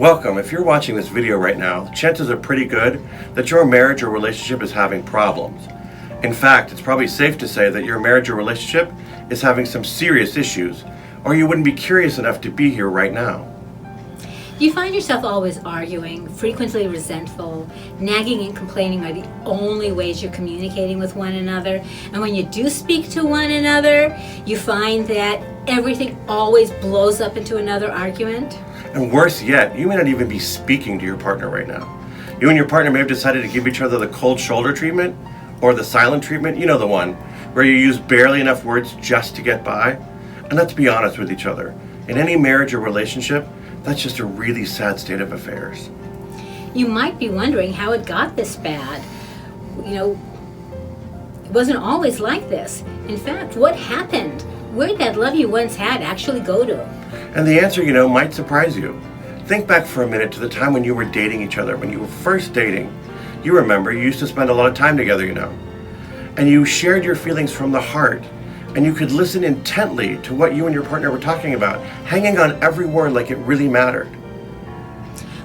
Welcome. If you're watching this video right now, chances are pretty good that your marriage or relationship is having problems. In fact, it's probably safe to say that your marriage or relationship is having some serious issues, or you wouldn't be curious enough to be here right now. You find yourself always arguing, frequently resentful, nagging and complaining are the only ways you're communicating with one another. And when you do speak to one another, you find that everything always blows up into another argument. And worse yet, you may not even be speaking to your partner right now. You and your partner may have decided to give each other the cold shoulder treatment or the silent treatment, you know, the one where you use barely enough words just to get by. And let's be honest with each other. In any marriage or relationship, that's just a really sad state of affairs. You might be wondering how it got this bad. You know, it wasn't always like this. In fact, what happened? Where'd that love you once had actually go to? And the answer, might surprise you. Think back for a minute to the time when you were dating each other, when you were first dating. You remember, you used to spend a lot of time together, And you shared your feelings from the heart. And you could listen intently to what you and your partner were talking about, hanging on every word like it really mattered.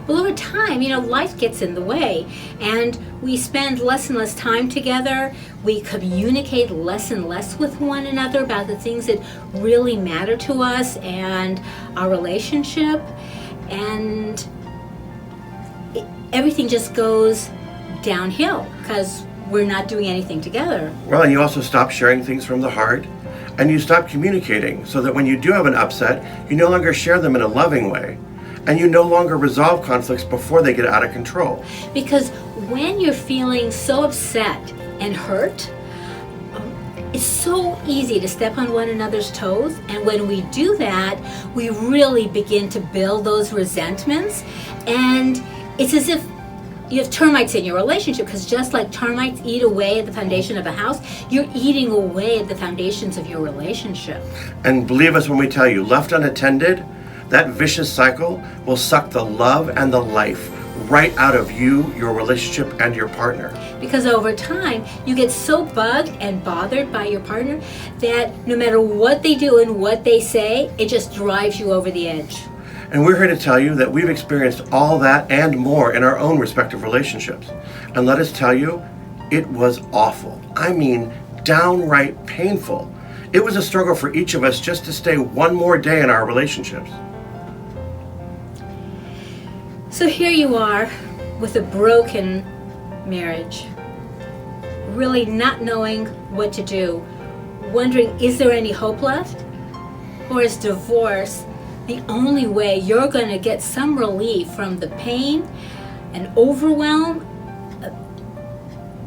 Well, over time, life gets in the way, and we spend less and less time together. We communicate less and less with one another about the things that really matter to us and our relationship, and everything just goes downhill because we're not doing anything together. Well, and you also stop sharing things from the heart, and you stop communicating so that when you do have an upset, you no longer share them in a loving way. And you no longer resolve conflicts before they get out of control. Because when you're feeling so upset and hurt, it's so easy to step on one another's toes. And when we do that, we really begin to build those resentments. And it's as if you have termites in your relationship, because just like termites eat away at the foundation of a house, you're eating away at the foundations of your relationship. And believe us when we tell you, left unattended, that vicious cycle will suck the love and the life right out of you, your relationship, and your partner. Because over time, you get so bugged and bothered by your partner that no matter what they do and what they say, it just drives you over the edge. And we're here to tell you that we've experienced all that and more in our own respective relationships. And let us tell you, it was awful. I mean, downright painful. It was a struggle for each of us just to stay one more day in our relationships. So here you are with a broken marriage, really not knowing what to do, wondering, is there any hope left? Or is divorce the only way you're going to get some relief from the pain and overwhelm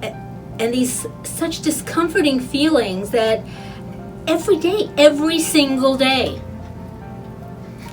and these such discomforting feelings that every day, every single day?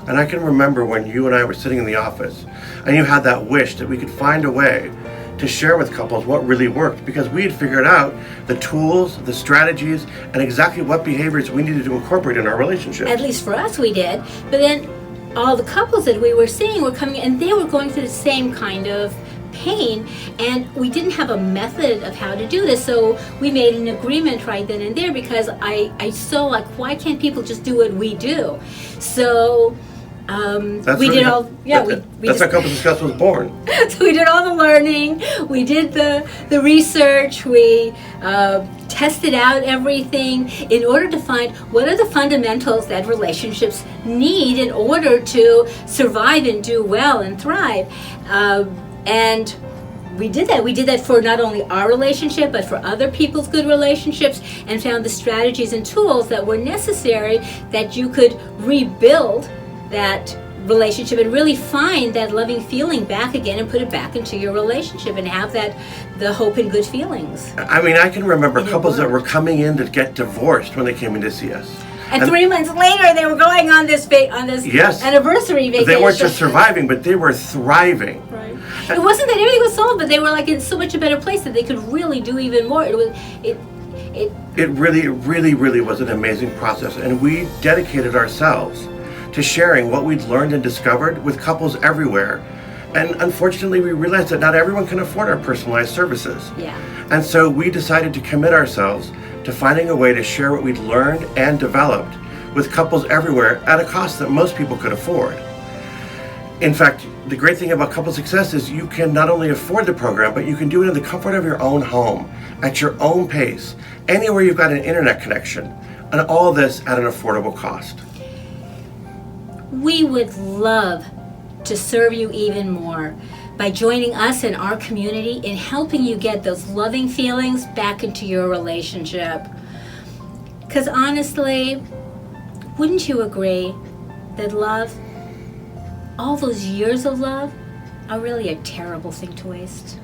And I can remember when you and I were sitting in the office and you had that wish that we could find a way to share with couples what really worked, because we had figured out the tools, the strategies, and exactly what behaviors we needed to incorporate in our relationship. At least for us we did. But then all the couples that we were seeing were coming and they were going through the same kind of pain, and we didn't have a method of how to do this. So we made an agreement right then and there, because I saw why can't people just do what we do? So That's how Couples Discuss was born. So we did all the learning, we did the research, we tested out everything in order to find what are the fundamentals that relationships need in order to survive and do well and thrive. And we did that. We did that for not only our relationship, but for other people's good relationships, and found the strategies and tools that were necessary that you could rebuild that relationship and really find that loving feeling back again and put it back into your relationship and have the hope and good feelings. I mean, I can remember couples that were coming in to get divorced when they came in to see us. And 3 months later, they were going on this yes, anniversary vacation. They weren't just surviving, but they were thriving. Right. It wasn't that everything was solved, but they were in so much a better place that they could really do even more. It really was an amazing process, and we dedicated ourselves to sharing what we'd learned and discovered with couples everywhere. And unfortunately, we realized that not everyone can afford our personalized services. Yeah. And so we decided to commit ourselves to finding a way to share what we'd learned and developed with couples everywhere at a cost that most people could afford. In fact, the great thing about Couple Success is you can not only afford the program, but you can do it in the comfort of your own home, at your own pace, anywhere you've got an internet connection, and all this at an affordable cost. We would love to serve you even more by joining us in our community in helping you get those loving feelings back into your relationship. Because honestly, wouldn't you agree that love, all those years of love, are really a terrible thing to waste?